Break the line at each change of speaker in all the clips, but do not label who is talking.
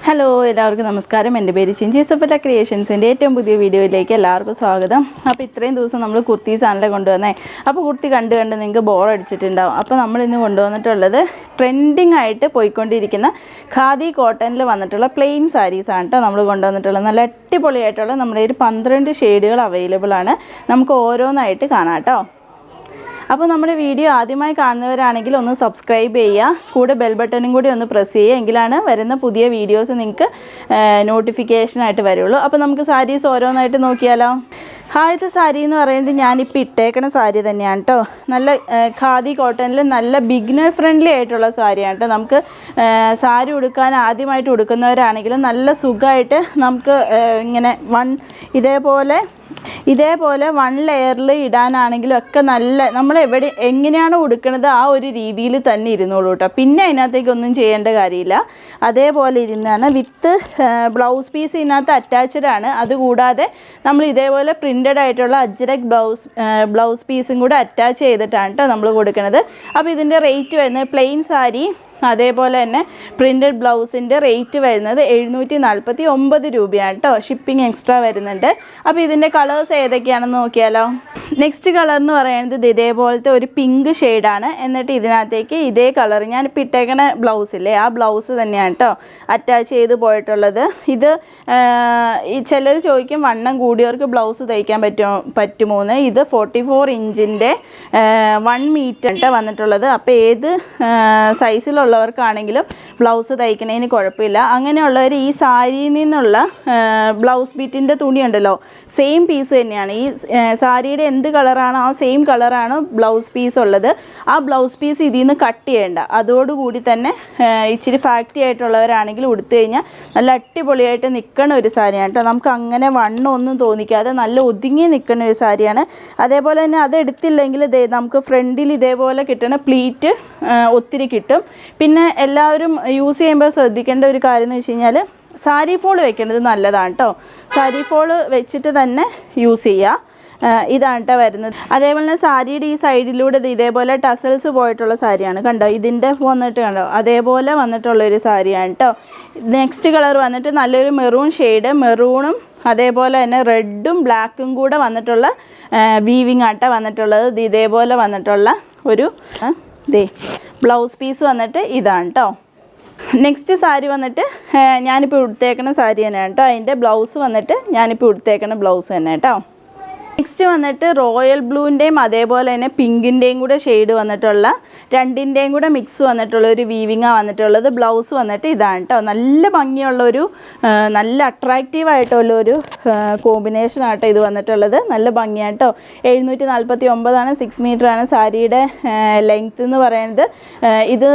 Hello എല്ലാവർക്കും നമസ്കാരം. എൻ്റെ പേര് ചിഞ്ചി സപ്പറ്റ ക്രിയേഷൻസിൻ്റെ ഏറ്റവും പുതിയ വീഡിയോയിലേക്ക് എല്ലാവർക്കും സ്വാഗതം. അപ്പോൾ ഇത്രയും ദിവസം നമ്മൾ കുർത്തീസാണല്ലോ കൊണ്ടുവന്നേ. അപ്പോൾ കുർത്തി കണ്ട് നിങ്ങൾക്ക് ബോർ അടിച്ചിട്ടുണ്ടാവും. അപ്പോൾ നമ്മളിന്ന് കൊണ്ടുവന്നിട്ടുള്ളത് ട്രെൻഡിങ് ആയിട്ട് പോയിക്കൊണ്ടിരിക്കുന്ന ഖാദി കോട്ടണിൽ വന്നിട്ടുള്ള പ്ലെയിൻ സാരീസാണ് കേട്ടോ നമ്മൾ കൊണ്ടുവന്നിട്ടുള്ളത്. നല്ല അടിപൊളിയായിട്ടുള്ള നമ്മുടെ ഒരു 12 ഷെയ്ഡുകൾ അവൈലബിൾ ആണ്. നമുക്ക് ഓരോന്നായിട്ട് കാണാം കേട്ടോ. അപ്പോൾ നമ്മുടെ വീഡിയോ ആദ്യമായി കാണുന്നവരാണെങ്കിൽ ഒന്ന് സബ്സ്ക്രൈബ് ചെയ്യുക, കൂടെ ബെൽ ബട്ടണും കൂടി ഒന്ന് പ്രസ് ചെയ്യുക, എങ്കിലാണ് വരുന്ന പുതിയ വീഡിയോസ് നിങ്ങൾക്ക് നോട്ടിഫിക്കേഷനായിട്ട് വരുള്ളൂ. അപ്പോൾ നമുക്ക് സാരീസ് ഓരോന്നായിട്ട് നോക്കിയാലോ. ആദ്യത്തെ സാരി എന്ന് പറയുന്നത് ഞാനിപ്പോൾ ഇട്ടേക്കണ സാരി തന്നെയാണ് കേട്ടോ. നല്ല ഖാദി കോട്ടണിൽ നല്ല ബിഗിനർ ഫ്രണ്ട്ലി ആയിട്ടുള്ള സാരിയാണ് കേട്ടോ. നമുക്ക് സാരി ഉടുക്കാൻ ആദ്യമായിട്ട് ഉടുക്കുന്നവരാണെങ്കിലും നല്ല സുഖമായിട്ട് നമുക്ക് ഇങ്ങനെ ഇതേപോലെ 1 ലെയറിൽ ഇടാനാണെങ്കിലും ഒക്കെ നല്ല നമ്മൾ എങ്ങനെയാണോ ഉടുക്കുന്നത് ആ ഒരു രീതിയിൽ തന്നെ ഇരുന്നോളൂ കേട്ടോ. പിന്നെ അതിനകത്തേക്കൊന്നും ചെയ്യേണ്ട കാര്യമില്ല. അതേപോലെ ഇരുന്നാണ് വിത്ത് ബ്ലൗസ് പീസ് ഇതിനകത്ത് അറ്റാച്ച്ഡ് ആണ്. അതുകൂടാതെ നമ്മൾ ഇതേപോലെ പ്രിൻ്റഡ് ആയിട്ടുള്ള അജ്രക് ബ്ലൗസ് പീസും കൂടെ അറ്റാച്ച് ചെയ്തിട്ടാണ് കേട്ടോ നമ്മൾ കൊടുക്കുന്നത്. അപ്പോൾ ഇതിൻ്റെ റേറ്റ് വരുന്നത് പ്ലെയിൻ സാരി അതേപോലെ തന്നെ പ്രിൻ്റഡ് ബ്ലൗസിൻ്റെ റേറ്റ് വരുന്നത് 749 രൂപയാണ് കേട്ടോ. ഷിപ്പിംഗ് എക്സ്ട്രാ വരുന്നുണ്ട്. അപ്പോൾ ഇതിൻ്റെ കളേഴ്സ് ഏതൊക്കെയാണെന്ന് നോക്കിയാലോ. നെക്സ്റ്റ് കളർ എന്ന് പറയുന്നത് ഇതേപോലത്തെ ഒരു പിങ്ക് ഷെയ്ഡാണ്. എന്നിട്ട് ഇതിനകത്തേക്ക് ഇതേ കളർ ഞാനിപ്പോൾ ഇട്ടേക്കണ ബ്ലൗസില്ലേ ആ ബ്ലൗസ് തന്നെയാണ് കേട്ടോ അറ്റാച്ച് ചെയ്ത് പോയിട്ടുള്ളത്. ഇത് ചിലർ ചോദിക്കും വണ്ണം കൂടിയവർക്ക് ബ്ലൗസ് തയ്ക്കാൻ പറ്റുമോ എന്ന്. ഇത് 44 ഇഞ്ചിൻ്റെ 1 മീറ്റർ വന്നിട്ടുള്ളത്. അപ്പോൾ ഏത് സൈസിലുള്ളവർക്കാണെങ്കിലും ബ്ലൗസ് തയ്ക്കണതിന് കുഴപ്പമില്ല. അങ്ങനെയുള്ളവർ ഈ സാരിയിൽ നിന്നുള്ള ബ്ലൗസ് ബിറ്റിൻ്റെ തുണിയുണ്ടല്ലോ സെയിം പീസ് തന്നെയാണ്. ഈ സാരിയുടെ എന്ത് കളറാണോ ആ സെയിം കളറാണ് ബ്ലൗസ് പീസ് ഉള്ളത്. ആ ബ്ലൗസ് പീസ് ഇതിൽ നിന്ന് കട്ട് ചെയ്യേണ്ട. അതോടുകൂടി തന്നെ ഇച്ചിരി ഫാക്റ്റി ആയിട്ടുള്ളവരാണെങ്കിൽ ഉടുത്തു കഴിഞ്ഞാൽ നല്ല അടിപൊളിയായിട്ട് നിൽക്കണ ഒരു സാരിയാണ് കേട്ടോ. നമുക്ക് അങ്ങനെ വണ്ണമൊന്നും തോന്നിക്കാതെ നല്ല ഒതുങ്ങി നിൽക്കുന്ന ഒരു സാരിയാണ്. അതേപോലെ തന്നെ അതെടുത്തില്ലെങ്കിൽ നമുക്ക് ഫ്രണ്ടിൽ ഇതേപോലെ കിട്ടുന്ന പ്ലീറ്റ് ഒത്തിരി കിട്ടും. പിന്നെ എല്ലാവരും യൂസ് ചെയ്യുമ്പോൾ ശ്രദ്ധിക്കേണ്ട ഒരു കാര്യം എന്ന് വെച്ച് കഴിഞ്ഞാൽ സാരി ഫോൾ വെക്കേണ്ടത് നല്ലതാണ് കേട്ടോ. സാരി ഫോൾ വെച്ചിട്ട് തന്നെ യൂസ് ചെയ്യുക. ഇതാണ് കേട്ടോ വരുന്നത്. അതേപോലെ തന്നെ സാരിയുടെ ഈ സൈഡിലൂടെ ഇതേപോലെ ടസൽസ് പോയിട്ടുള്ള സാരിയാണ് കണ്ടോ. ഇതിൻ്റെ വന്നിട്ട് കണ്ടോ അതേപോലെ വന്നിട്ടുള്ളൊരു സാരിയാണ് കേട്ടോ. നെക്സ്റ്റ് കളർ വന്നിട്ട് നല്ലൊരു മെറൂൺ ഷെയ്ഡ്, മെറൂണും അതേപോലെ തന്നെ റെഡും ബ്ലാക്കും കൂടെ വന്നിട്ടുള്ള വീവിങ് ആട്ടോ വന്നിട്ടുള്ളത്. ഇതേപോലെ വന്നിട്ടുള്ള ഒരു ബ്ലൗസ് പീസ് വന്നിട്ട് ഇതാണ് കേട്ടോ. നെക്സ്റ്റ് സാരി വന്നിട്ട് ഞാനിപ്പോൾ ഉടുത്തേക്കണ സാരി തന്നെയാണ് കേട്ടോ. അതിൻ്റെ ബ്ലൗസ് വന്നിട്ട് ഞാനിപ്പോൾ ഉടുത്തേക്കണ ബ്ലൗസ് തന്നെ കേട്ടോ. നെക്സ്റ്റ് വന്നിട്ട് റോയൽ ബ്ലൂവിൻ്റെയും അതേപോലെ തന്നെ പിങ്കിൻ്റെയും കൂടെ ഷെയ്ഡ് വന്നിട്ടുള്ള രണ്ടിൻ്റെയും കൂടെ മിക്സ് വന്നിട്ടുള്ള ഒരു വീവിങ്ങാണ് വന്നിട്ടുള്ളത്. ബ്ലൗസ് വന്നിട്ട് ഇതാണ് കേട്ടോ. നല്ല ഭംഗിയുള്ളൊരു നല്ല അട്രാക്റ്റീവായിട്ടുള്ളൊരു കോമ്പിനേഷനാട്ടോ ഇത് വന്നിട്ടുള്ളത്. നല്ല ഭംഗിയാണ് കേട്ടോ. 749 6 മീറ്ററാണ് സാരിയുടെ ലെങ്ത്ത് എന്ന് പറയുന്നത്. ഇത്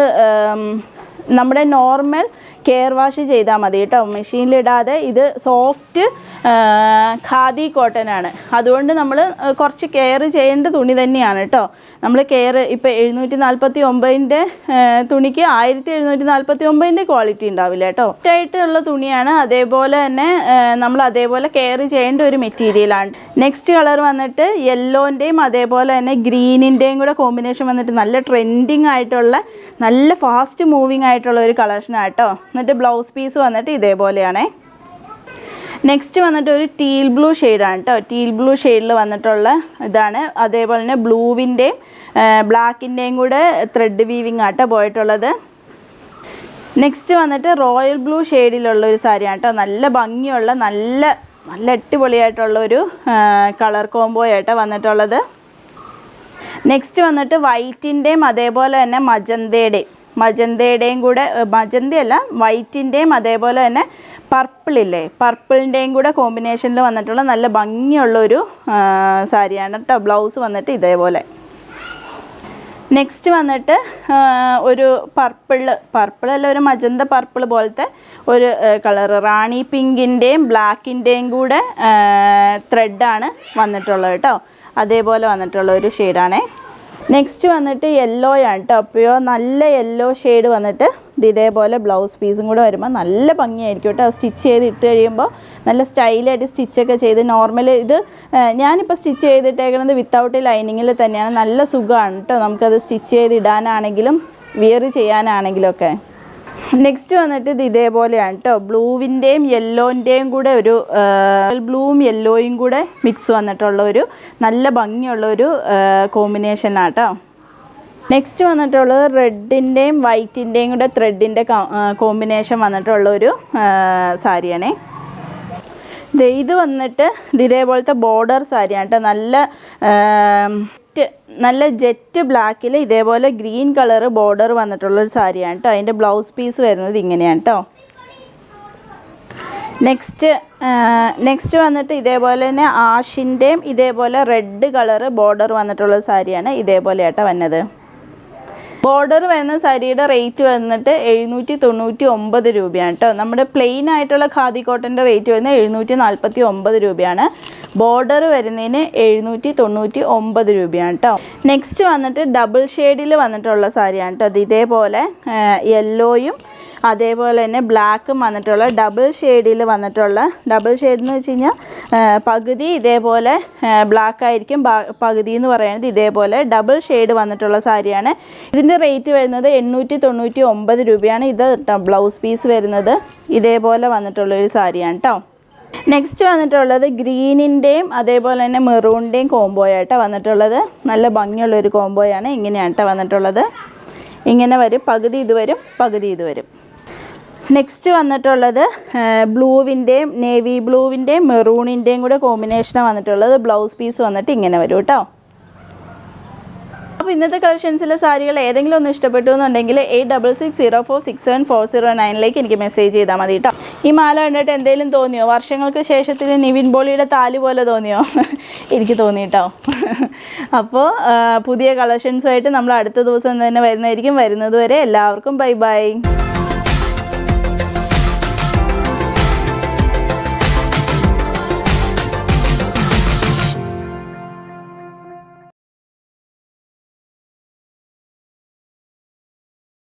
നമ്മുടെ നോർമൽ കെയർ വാഷ് ചെയ്താൽ മതി കേട്ടോ, മെഷീനിലിടാതെ. ഇത് സോഫ്റ്റ് ഖാദി കോട്ടനാണ്. അതുകൊണ്ട് നമ്മൾ കുറച്ച് കെയർ ചെയ്യേണ്ട തുണി തന്നെയാണ് കേട്ടോ. നമ്മൾ കെയർ ഇപ്പോൾ 749ൻ്റെ തുണിക്ക് 1749ൻ്റെ ക്വാളിറ്റി ഉണ്ടാവില്ല കേട്ടോ. ആയിട്ടുള്ള തുണിയാണ്. അതേപോലെ തന്നെ നമ്മൾ അതേപോലെ കെയർ ചെയ്യേണ്ട ഒരു മെറ്റീരിയലാണ്. നെക്സ്റ്റ് കളർ വന്നിട്ട് യെല്ലോൻ്റെയും അതേപോലെ തന്നെ ഗ്രീനിൻ്റെയും കൂടെ കോമ്പിനേഷൻ വന്നിട്ട് നല്ല ട്രെൻഡിങ് ആയിട്ടുള്ള നല്ല ഫാസ്റ്റ് മൂവിങ് ആയിട്ടുള്ള ഒരു കളക്ഷനാണ് കേട്ടോ. എന്നിട്ട് ബ്ലൗസ് പീസ് വന്നിട്ട് ഇതേപോലെയാണേ. നെക്സ്റ്റ് വന്നിട്ട് ഒരു ടീൽ ബ്ലൂ ഷെയ്ഡാണ് കേട്ടോ. ടീൽ ബ്ലൂ ഷെയ്ഡിൽ വന്നിട്ടുള്ള ഇതാണ്. അതേപോലെ തന്നെ ബ്ലൂവിൻ്റെയും ബ്ലാക്കിൻ്റെയും കൂടെ ത്രെഡ് വീവിങ് ആട്ടോ പോയിട്ടുള്ളത്. നെക്സ്റ്റ് വന്നിട്ട് റോയൽ ബ്ലൂ ഷെയ്ഡിലുള്ള ഒരു സാരിയാണ് കേട്ടോ. നല്ല ഭംഗിയുള്ള നല്ല അടിപൊളിയായിട്ടുള്ള ഒരു കളർ കോംബോ ആയിട്ടോ വന്നിട്ടുള്ളത്. നെക്സ്റ്റ് വന്നിട്ട് വൈറ്റിൻ്റെയും അതേപോലെ തന്നെ മജന്തയുടെയും കൂടെ, മജന്തയല്ല വൈറ്റിൻ്റെയും അതേപോലെ തന്നെ പർപ്പിളില്ലേ പർപ്പിളിൻ്റെയും കൂടെ കോമ്പിനേഷനിൽ വന്നിട്ടുള്ള നല്ല ഭംഗിയുള്ളൊരു സാരിയാണ് കേട്ടോ. ബ്ലൗസ് വന്നിട്ട് ഇതേപോലെ. നെക്സ്റ്റ് വന്നിട്ട് ഒരു പർപ്പിളല്ല ഒരു മജന്ത പർപ്പിൾ പോലത്തെ ഒരു കളർ, റാണി പിങ്കിൻ്റെയും ബ്ലാക്കിൻ്റെയും കൂടെ ത്രെഡാണ് വന്നിട്ടുള്ളത് കേട്ടോ. അതേപോലെ വന്നിട്ടുള്ള ഒരു ഷെയ്ഡാണേ. നെക്സ്റ്റ് വന്നിട്ട് യെല്ലോയാണ് കേട്ടോ. അപ്പോൾ നല്ല യെല്ലോ ഷെയ്ഡ് വന്നിട്ട് ഇതേപോലെ ബ്ലൗസ് പീസും കൂടെ വരുമ്പോൾ നല്ല ഭംഗിയായിരിക്കും കേട്ടോ. സ്റ്റിച്ച് ചെയ്ത് ഇട്ട് കഴിയുമ്പോൾ നല്ല സ്റ്റൈലായിട്ട് സ്റ്റിച്ചൊക്കെ ചെയ്ത് നോർമൽ ഇത് ഞാനിപ്പോൾ സ്റ്റിച്ച് ചെയ്തിട്ടേക്കുന്നത് വിത്തൗട്ട് ലൈനിങ്ങിൽ തന്നെയാണ്. നല്ല സുഖമാണ് കേട്ടോ നമുക്കത് സ്റ്റിച്ച് ചെയ്ത് ഇടാനാണെങ്കിലും വിയർ ചെയ്യാനാണെങ്കിലും ഒക്കെ. നെക്സ്റ്റ് വന്നിട്ട് ഇത് ഇതേപോലെയാണ് കേട്ടോ. ബ്ലൂവിൻ്റെയും യെല്ലോൻ്റെയും കൂടെ ഒരു ബ്ലൂവും യെല്ലോയും കൂടെ മിക്സ് വന്നിട്ടുള്ള ഒരു നല്ല ഭംഗിയുള്ള ഒരു കോമ്പിനേഷനാണ് കേട്ടോ. നെക്സ്റ്റ് വന്നിട്ടുള്ളത് റെഡിൻ്റെയും വൈറ്റിൻ്റെയും കൂടെ ത്രെഡിൻ്റെ കോമ്പിനേഷൻ വന്നിട്ടുള്ള ഒരു സാരിയാണേ. ഇത് വന്നിട്ട് ഇതേപോലത്തെ ബോർഡർ സാരിയാണ് കേട്ടോ. നല്ല ജെറ്റ് ബ്ലാക്കിൽ ഇതേപോലെ ഗ്രീൻ കളർ ബോർഡർ വന്നിട്ടുള്ളൊരു സാരിയാണ് കേട്ടോ. അതിൻ്റെ ബ്ലൗസ് പീസ് വരുന്നത് ഇങ്ങനെയാണ് കേട്ടോ. നെക്സ്റ്റ് വന്നിട്ട് ഇതേപോലെ തന്നെ ആഷിൻ്റെയും ഇതേപോലെ റെഡ് കളർ ബോർഡർ വന്നിട്ടുള്ള സാരിയാണ് ഇതേപോലെ ആട്ടോ വന്നത്. ബോർഡർ വരുന്ന സാരിയുടെ റേറ്റ് വന്നിട്ട് 799 രൂപയാണ് കേട്ടോ. നമ്മുടെ പ്ലെയിൻ ആയിട്ടുള്ള ഖാദി കോട്ടൻ്റെ റേറ്റ് വരുന്നത് 749 രൂപയാണ്. ബോർഡർ വരുന്നതിന് 799 രൂപയാണ് കേട്ടോ. നെക്സ്റ്റ് വന്നിട്ട് ഡബിൾ ഷെയ്ഡിൽ വന്നിട്ടുള്ള സാരിയാണ് കേട്ടോ. അത് ഇതേപോലെ യെല്ലോയും അതേപോലെ തന്നെ ബ്ലാക്കും വന്നിട്ടുള്ള ഡബിൾ ഷെയ്ഡിൽ വന്നിട്ടുള്ള, ഡബിൾ ഷെയ്ഡ് എന്ന് വെച്ച് കഴിഞ്ഞാൽ പകുതി ഇതേപോലെ ബ്ലാക്ക് ആയിരിക്കും, പകുതി എന്ന് പറയുന്നത് ഇതേപോലെ ഡബിൾ ഷെയ്ഡ് വന്നിട്ടുള്ള സാരിയാണ്. ഇതിൻ്റെ റേറ്റ് വരുന്നത് 899 രൂപയാണ്. ഇത് ബ്ലൗസ് പീസ് വരുന്നത് ഇതേപോലെ വന്നിട്ടുള്ളൊരു സാരിയാണ് കേട്ടോ. നെക്സ്റ്റ് വന്നിട്ടുള്ളത് ഗ്രീനിൻ്റെയും അതേപോലെ തന്നെ മെറൂണിൻ്റെയും കോംബോയായിട്ടോ വന്നിട്ടുള്ളത്. നല്ല ഭംഗിയുള്ളൊരു കോംബോയാണ്. ഇങ്ങനെയാണ് കേട്ടോ വന്നിട്ടുള്ളത്. ഇങ്ങനെ വരും, പകുതി ഇത് വരും, പകുതി ഇത് വരും. നെക്സ്റ്റ് വന്നിട്ടുള്ളത് ബ്ലൂവിൻ്റെയും നേവി ബ്ലൂവിൻ്റെയും മെറൂണിൻ്റെയും കൂടെ കോമ്പിനേഷനാണ് വന്നിട്ടുള്ളത്. ബ്ലൗസ് പീസ് വന്നിട്ട് ഇങ്ങനെ വരും കേട്ടോ. അപ്പോൾ ഇന്നത്തെ കളക്ഷൻസിലെ സാരികൾ ഏതെങ്കിലും ഒന്ന് ഇഷ്ടപ്പെട്ടു എന്നുണ്ടെങ്കിൽ 8660467409 എനിക്ക് മെസ്സേജ് ചെയ്താൽ മതി കേട്ടോ. ഈ മാല കണ്ടിട്ട് എന്തെങ്കിലും തോന്നിയോ? വർഷങ്ങൾക്ക് ശേഷത്തിൽ നിവിൻ പോളിയുടെ താലി പോലെ തോന്നിയോ? എനിക്ക് തോന്നി കേട്ടോ. അപ്പോൾ പുതിയ കളക്ഷൻസുമായിട്ട് നമ്മൾ അടുത്ത ദിവസം തന്നെ വരുന്നതായിരിക്കും. വരുന്നത് വരെ എല്ലാവർക്കും ബൈ ബൈ.